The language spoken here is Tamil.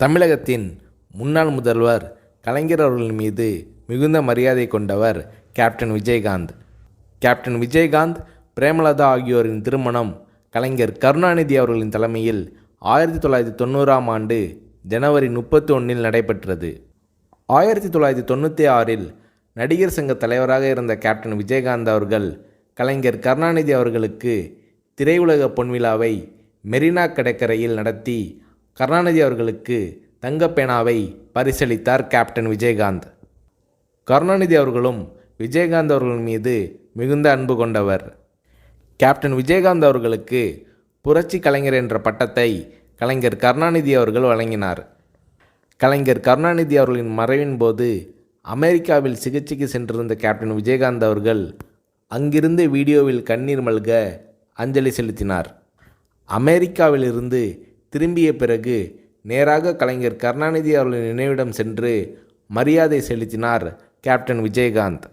தமிழகத்தின் முன்னாள் முதல்வர் கலைஞர் அவர்களின் மீது மிகுந்த மரியாதை கொண்டவர் கேப்டன் விஜயகாந்த். கேப்டன் விஜயகாந்த், பிரேமலதா ஆகியோரின் திருமணம் கலைஞர் கருணாநிதி அவர்களின் தலைமையில் 1990ஆம் ஆண்டு ஜனவரி 31 நடைபெற்றது. 1996இல் நடிகர் சங்க தலைவராக இருந்த கேப்டன் விஜயகாந்த் அவர்கள் கலைஞர் கருணாநிதி அவர்களுக்கு திரையுலக பொன்விழாவை மெரினா கடற்கரையில் நடத்தி கருணாநிதி அவர்களுக்கு தங்கப்பேனாவை பரிசளித்தார் கேப்டன் விஜயகாந்த். கருணாநிதி அவர்களும் விஜயகாந்த் அவர்கள் மீது மிகுந்த அன்பு கொண்டவர். கேப்டன் விஜயகாந்த் அவர்களுக்கு புரட்சி கலைஞர் என்ற பட்டத்தை கலைஞர் கருணாநிதி அவர்கள் வழங்கினார். கலைஞர் கருணாநிதி அவர்களின் மறைவின் போது அமெரிக்காவில் சிகிச்சைக்கு சென்றிருந்த கேப்டன் விஜயகாந்த் அவர்கள் அங்கிருந்து வீடியோவில் கண்ணீர் மல்க அஞ்சலி செலுத்தினார். அமெரிக்காவிலிருந்து திரும்பிய பிறகு நேராக கலைஞர் கருணாநிதி அவர்களின் நினைவிடம் சென்று மரியாதை செலுத்தினார் கேப்டன் விஜயகாந்த்.